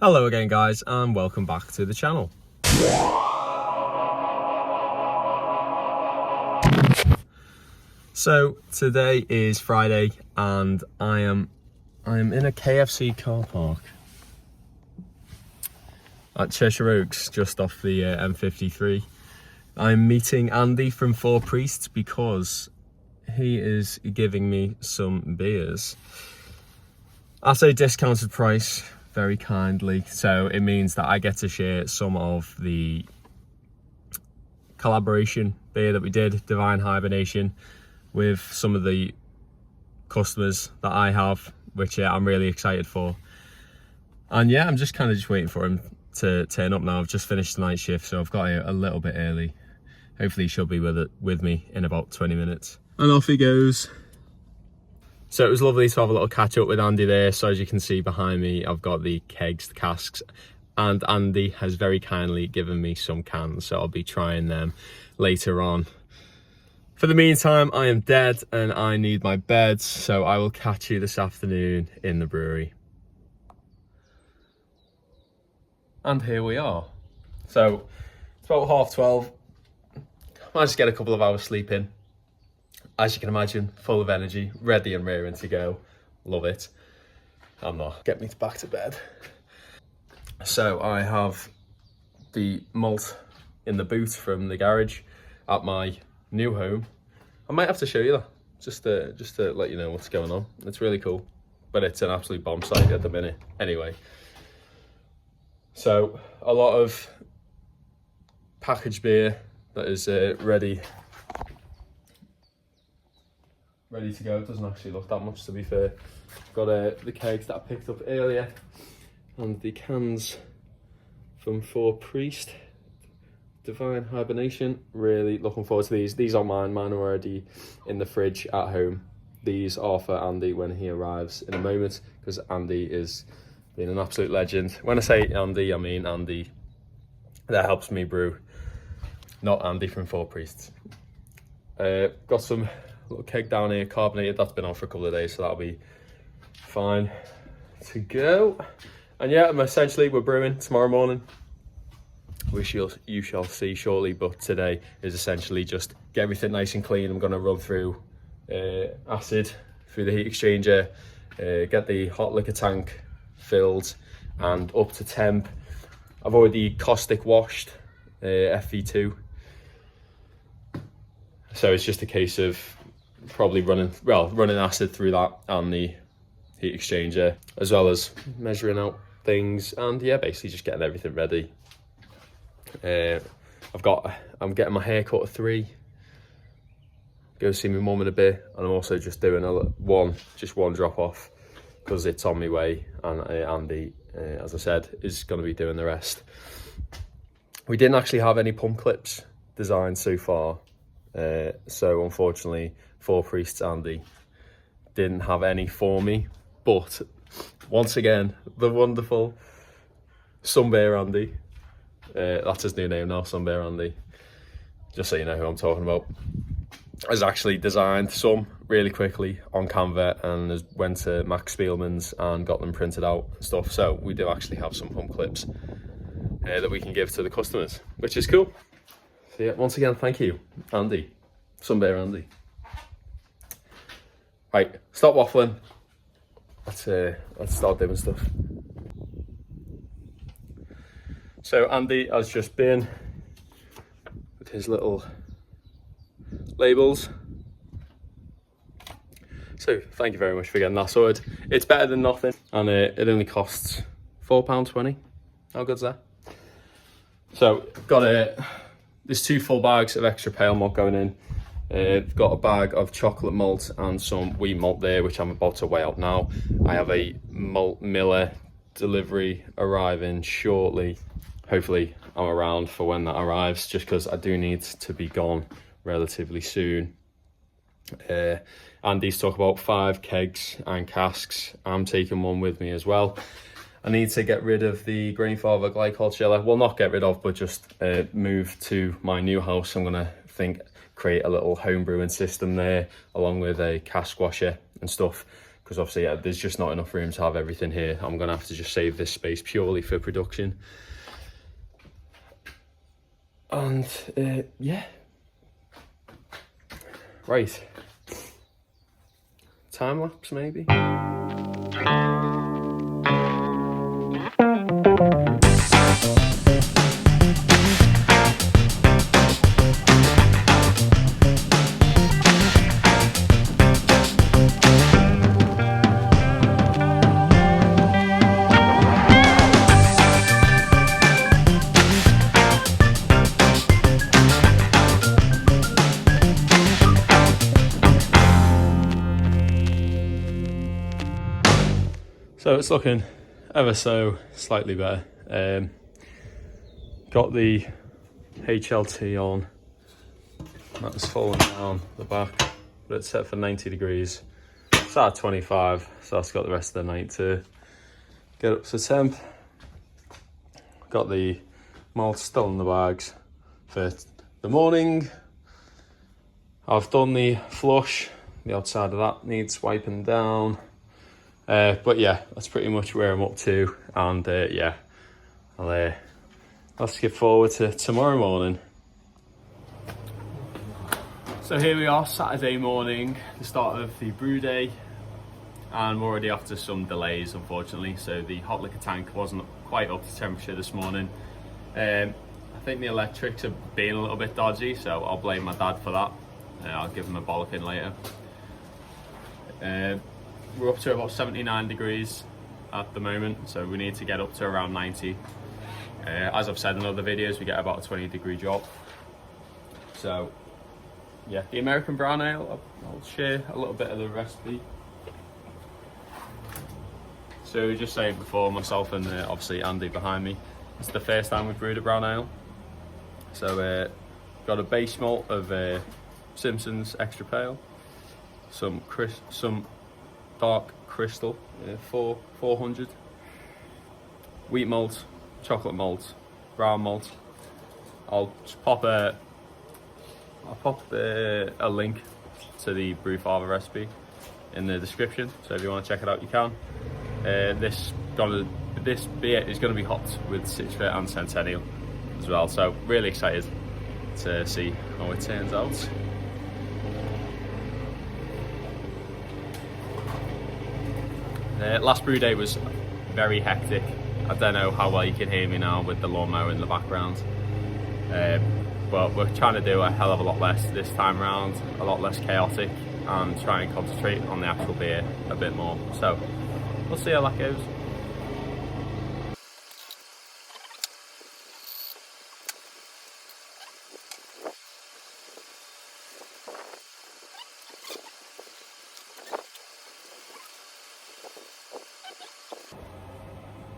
Hello again guys, and welcome back to the channel. So today is Friday and I am in a KFC car park at Cheshire Oaks, just off the M53. I'm meeting Andy from Four Priests because he is giving me some beers at a discounted price, very kindly. So it means that I get to share some of the collaboration beer that we did, Divine Hibernation, with some of the customers that I have, which I'm really excited for. And yeah, I'm just waiting for him to turn up now. I've just finished the night shift, so I've got here a little bit early. Hopefully he should be with me in about 20 minutes. And off he goes. So it was lovely to have a little catch up with Andy there. So as you can see behind me, I've got the kegs, the casks, and Andy has very kindly given me some cans, so I'll be trying them later on. For the meantime, I am dead and I need my bed, so I will catch you this afternoon in the brewery. And here we are. So it's about 12:30. Managed to get a couple of hours sleep in. As you can imagine, full of energy, ready and raring to go. Love it. I'm not. Get me back to bed. So I have the malt in the boot from the garage at my new home. I might have to show you that, just to let you know what's going on. It's really cool, but it's an absolute bomb site at the minute. Anyway, so a lot of packaged beer that is ready to go. It doesn't actually look that much, to be fair. Got the kegs that I picked up earlier and the cans from Four Priest, Divine Hibernation. Really looking forward to these. These are mine. Mine are already in the fridge at home. These are for Andy when he arrives in a moment, because Andy is being an absolute legend. When I say Andy, I mean Andy that helps me brew, not Andy from Four Priests. Got some little keg down here, carbonated. That's been on for a couple of days, so that'll be fine to go. And yeah, we're brewing tomorrow morning, which you shall see shortly. But today is essentially just get everything nice and clean. I'm going to run through acid through the heat exchanger, get the hot liquor tank filled and up to temp. I've already caustic washed FV2, so it's just a case of probably running acid through that and the heat exchanger, as well as measuring out things, and yeah, basically just getting everything ready. I'm getting my hair cut at 3, go see my mum in a bit, and I'm also just doing one drop off because it's on my way, and Andy, as I said, is going to be doing the rest. We didn't actually have any pump clips designed so far, so unfortunately Four Priests Andy didn't have any for me, but once again, the wonderful Sunbear Andy, that's his new name now, Sunbear Andy, just so you know who I'm talking about, has actually designed some really quickly on Canva and has went to Max Spielman's and got them printed out and stuff. So we do actually have some pump clips that we can give to the customers, which is cool. So yeah, once again, thank you, Andy, Sunbear Andy. Right, stop waffling. Let's start doing stuff. So Andy has just been with his little labels. So thank you very much for getting that sorted. It's better than nothing, and it only costs £4.20. How good's that? So got there's 2 full bags of extra pale malt going in. Got a bag of chocolate malt and some wheat malt there, which I'm about to weigh out now. I have a malt miller delivery arriving shortly. Hopefully I'm around for when that arrives, just because I do need to be gone relatively soon. Andy's talked about 5 kegs and casks. I'm taking one with me as well. I need to get rid of the Grainfather glycol chiller. Well, not get rid of, but just move to my new house. I'm gonna create a little home brewing system there, along with a cask washer and stuff, because obviously there's just not enough room to have everything here. I'm gonna have to just save this space purely for production. And yeah, right, time lapse maybe. So it's looking ever so slightly better. Got the HLT on, that was falling down the back, but it's set for 90 degrees. It's at 25, so that's got the rest of the night to get up to temp. Got the malt still in the bags for the morning. I've done the flush, the outside of that needs wiping down. But yeah, that's pretty much where I'm up to, and yeah, I'll skip forward to tomorrow morning. So here we are, Saturday morning, the start of the brew day, and we're already after some delays unfortunately. So the hot liquor tank wasn't quite up to temperature this morning. I think the electrics are being a little bit dodgy, so I'll blame my dad for that. I'll give him a bollocking later. We're up to about 79 degrees at the moment, so we need to get up to around 90. As I've said in other videos, we get about a 20-degree drop. So yeah, the American brown ale, I'll share a little bit of the recipe. So just saying before, myself and obviously Andy behind me, it's the first time we've brewed a brown ale. So got a base malt of Simpson's Extra Pale, some dark crystal, 400, wheat malt, chocolate malt, brown malt. I'll just pop a link to the Brew Father recipe in the description, so if you want to check it out you can. This beer is going to be hopped with Citra and Centennial as well, so really excited to see how it turns out. Last brew day was very hectic. I don't know how well you can hear me now with the lawnmower in the background, but we're trying to do a hell of a lot less this time around, a lot less chaotic, and try and concentrate on the actual beer a bit more. So we'll see how that goes.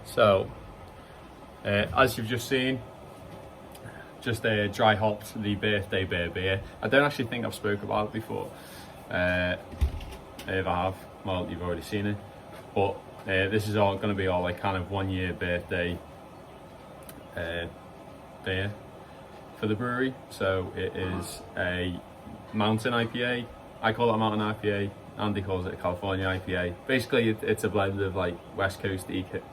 So, as you've just seen, just dry hopped the birthday beer. I don't actually think I've spoke about it before. If I have, well, you've already seen it. But this is all going to be all like kind of 1 year birthday beer for the brewery. So it is a mountain IPA. I call it a mountain IPA. Andy calls it a California IPA. Basically, it's a blend of like West Coast,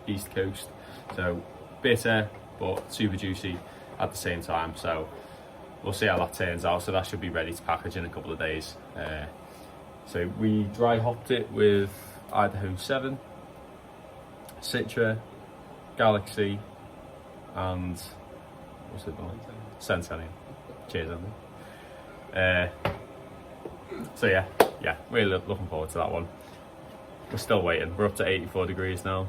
East Coast. So bitter, but super juicy at the same time. So we'll see how that turns out. So that should be ready to package in a couple of days. So we dry hopped it with Idaho 7, Citra, Galaxy, and what's it called? Centennial. Cheers, Andy. So yeah, really looking forward to that one. We're still waiting. We're up to 84 degrees now.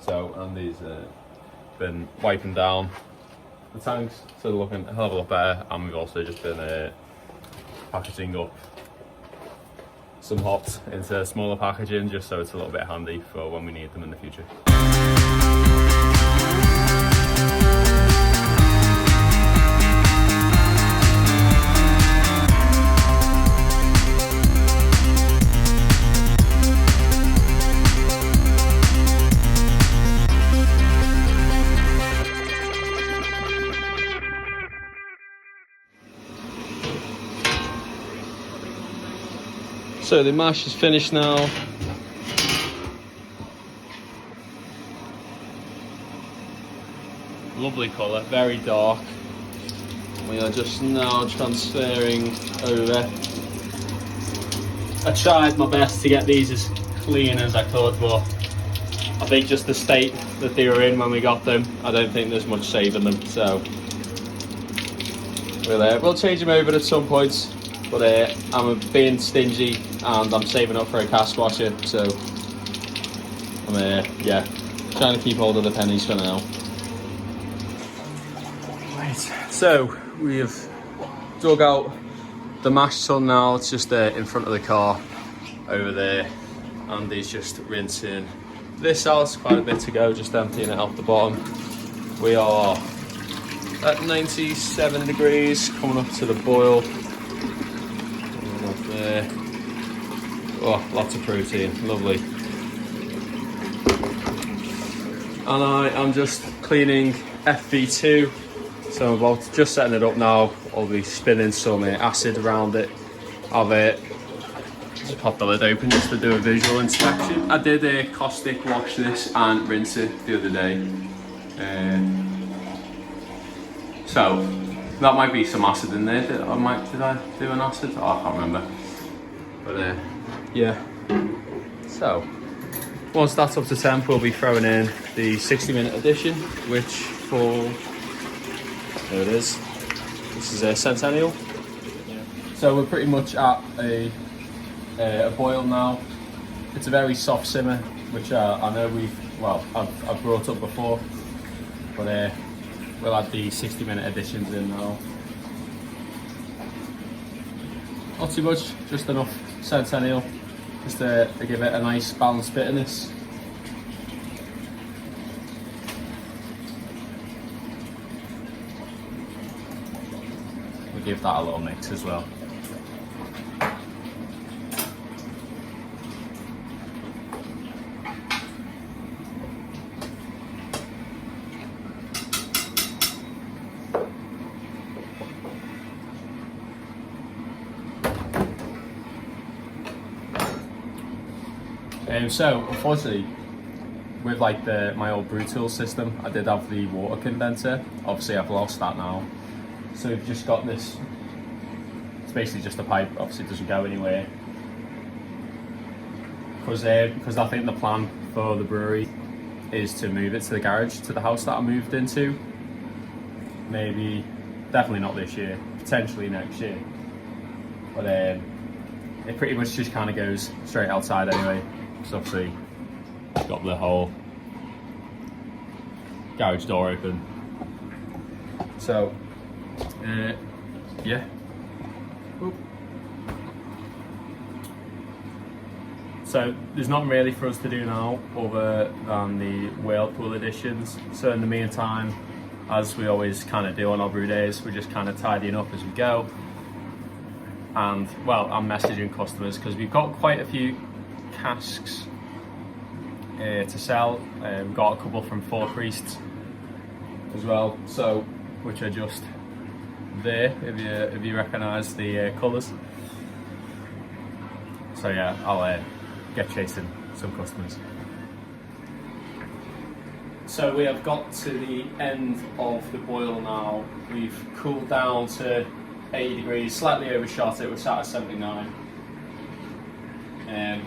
So Andy's been wiping down the tanks, so they're looking a hell of a lot better. And we've also just been packaging up some hops into smaller packaging, just so it's a little bit handy for when we need them in the future. So the mash is finished now. Lovely colour, very dark. We are just now transferring over. I tried my best to get these as clean as I could, but I think just the state that they were in when we got them, I don't think there's much saving them. So we'll change them over at some point. But I'm being stingy and I'm saving up for a cask washer, so I'm yeah, trying to keep hold of the pennies for now. Right, so we have dug out the mash tun now. It's just in front of the car over there. Andy's just rinsing this out, quite a bit to go, just emptying it out the bottom. We are at 97 degrees, coming up to the boil. Oh, lots of protein, lovely. And I am just cleaning FV2, so I'm about just setting it up now. I'll be spinning some acid around it. I've just popped the lid open just to do a visual inspection. I did caustic wash this and rinse it the other day. So that might be some acid in there. Did I do an acid? Oh, I can't remember. But yeah. So once that's up to temp, we'll be throwing in the 60-minute edition, which there it is. This is a Centennial. Yeah. So we're pretty much at a boil now. It's a very soft simmer, which I know I've brought up before, but we'll add the 60-minute additions in now. Not too much, just enough Centennial, just to give it a nice balanced bitterness. We'll give that a little mix as well. So unfortunately, with like my old brew tool system, I did have the water condenser. Obviously I've lost that now. So we've just got this, it's basically just a pipe, obviously it doesn't go anywhere. Because I think the plan for the brewery is to move it to the garage, to the house that I moved into. Maybe, definitely not this year, potentially next year. But it pretty much just kind of goes straight outside anyway. So obviously got the whole garage door open. So yeah. Oop. So there's nothing really for us to do now other than the whirlpool additions. So in the meantime, as we always kind of do on our brew days, we're just kind of tidying up as we go. And well, I'm messaging customers because we've got quite a few casks to sell. We've got a couple from Four Priests as well, so which are just there if you recognise the colours. So yeah, I'll get chasing some customers. So we have got to the end of the boil now. We've cooled down to 80 degrees, slightly overshot it. We're sat at 79.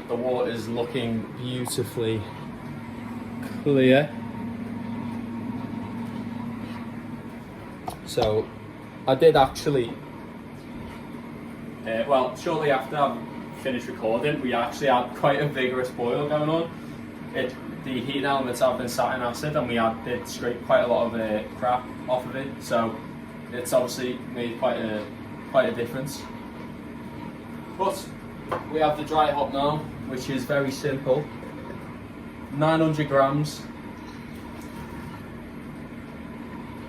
The water is looking beautifully clear. So I did actually, well, shortly after I finished recording, we actually had quite a vigorous boil going on. The heating elements have been sat in acid, and we did scrape quite a lot of crap off of it. So it's obviously made quite a difference. But we have the dry hop now, which is very simple. 900 grams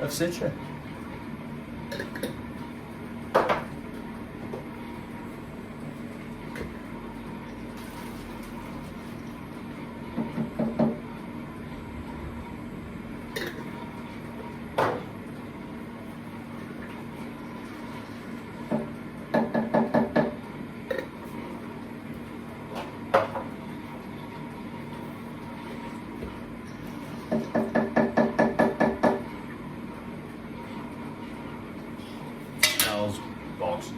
of Citra. smells boss.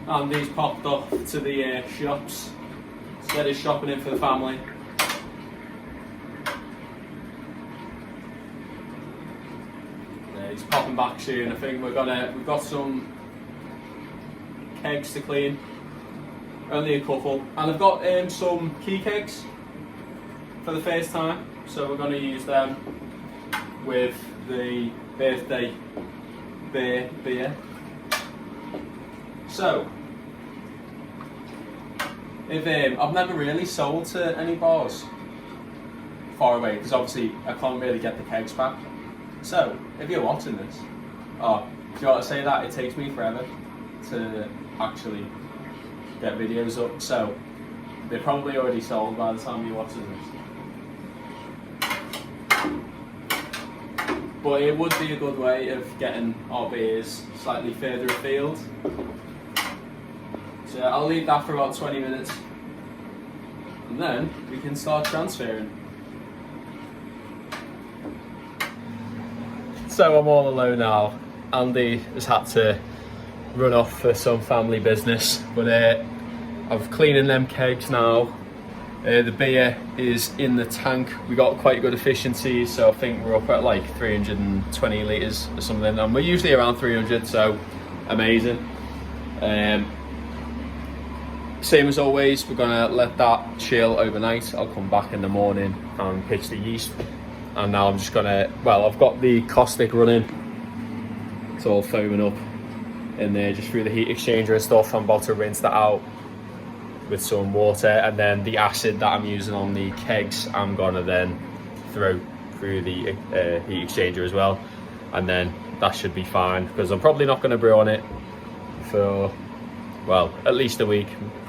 And these popped off to the shops. Instead of shopping in for the family. He's popping back soon. I think we've got some kegs to clean. Only a couple. And I've got some key kegs for the first time. So we're going to use them with the birthday beer. So, if I've never really sold to any bars far away, because obviously I can't really get the kegs back. So, if you're watching this, do you want to say that? It takes me forever to actually get videos up, so they're probably already sold by the time you're watching this. But it would be a good way of getting our beers slightly further afield. So I'll leave that for about 20 minutes and then we can start transferring. So I'm all alone now. Andy has had to run off for some family business, but I'm cleaning them kegs now. The beer is in the tank. We got quite good efficiency, so I think we're up at like 320 litres or something, and we're usually around 300, so amazing. Same as always, we're gonna let that chill overnight. I'll come back in the morning and pitch the yeast. And now I'm just gonna, I've got the caustic running. It's all foaming up in there just through the heat exchanger and stuff. I'm about to rinse that out with some water, and then the acid that I'm using on the kegs, I'm gonna then throw through the heat exchanger as well. And then that should be fine, because I'm probably not gonna brew on it for, at least a week,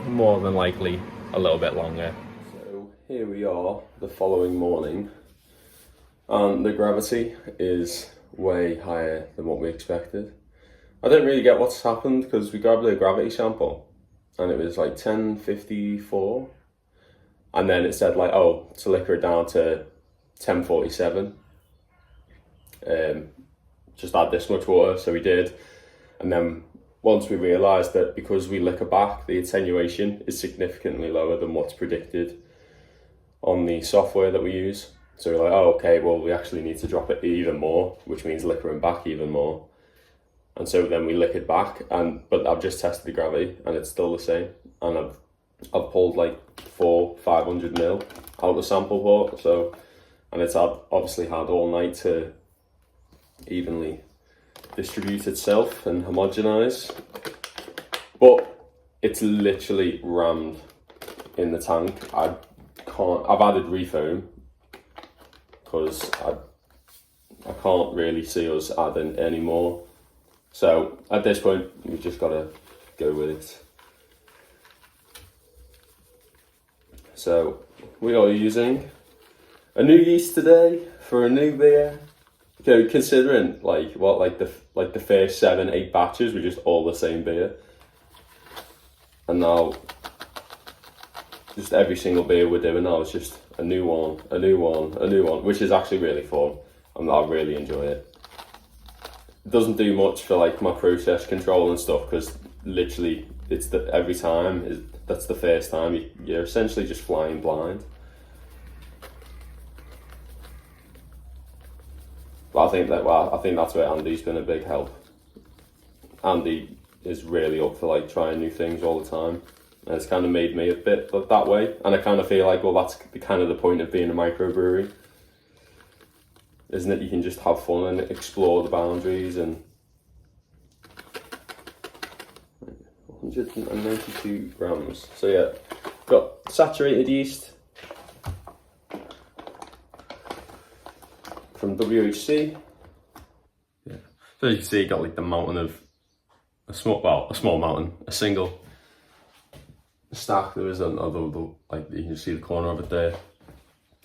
more than likely a little bit longer. So here we are the following morning, and the gravity is way higher than what we expected. I didn't really get what's happened, because we grabbed a gravity sample and it was like 1054, and then it said like, to liquor it down to 1047, just add this much water. So we did, and then once we realised that because we liquor back, the attenuation is significantly lower than what's predicted on the software that we use. So we're like, we actually need to drop it even more, which means liquoring back even more. And so then we liquored back, but I've just tested the gravity and it's still the same. And I've pulled like 500 ml out of the sample port. So, and it's obviously had all night to evenly distribute itself and homogenize, but it's literally rammed in the tank. I've added refoam because I can't really see us adding any more. So at this point, we've just got to go with it. So we are using a new yeast today for a new beer. Okay, considering the first 7-8 batches were just all the same beer, and now just every single beer we're doing now is just a new one, which is actually really fun, and I really enjoy it. It doesn't do much for like my process control and stuff, because literally every time that's the first time you're essentially just flying blind. But I think that's where Andy's been a big help. Andy is really up for like trying new things all the time, and it's kind of made me a bit that way. And I kind of feel like, that's the point of being a microbrewery, isn't it? You can just have fun and explore the boundaries. And 192 grams. So yeah, got saturated yeast from WHC. Yeah. So as you can see, you got like the mountain of a small mountain, a single stack. There was another, like you can see the corner of it there.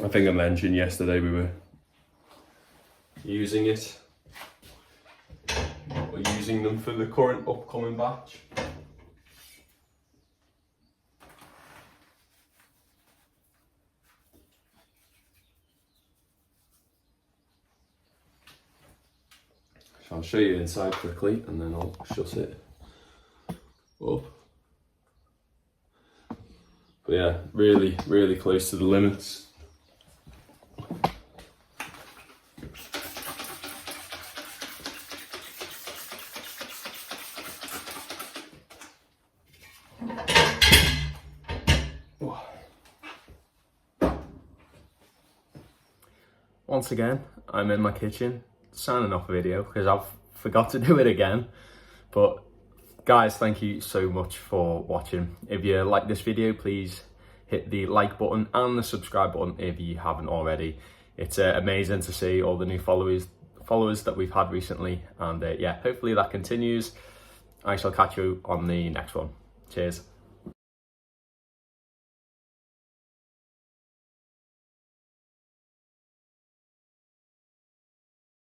I think I mentioned yesterday we were using it. We're using them for the current upcoming batch. So I'll show you inside quickly and then I'll shut it up. But yeah, really, really close to the limits. Once again, I'm in my kitchen signing off a video because I've forgot to do it again. But guys, thank you so much for watching. If you like this video, please hit the like button and the subscribe button if you haven't already. It's amazing to see all the new followers that we've had recently, and yeah, hopefully that continues. I shall catch you on the next one. Cheers.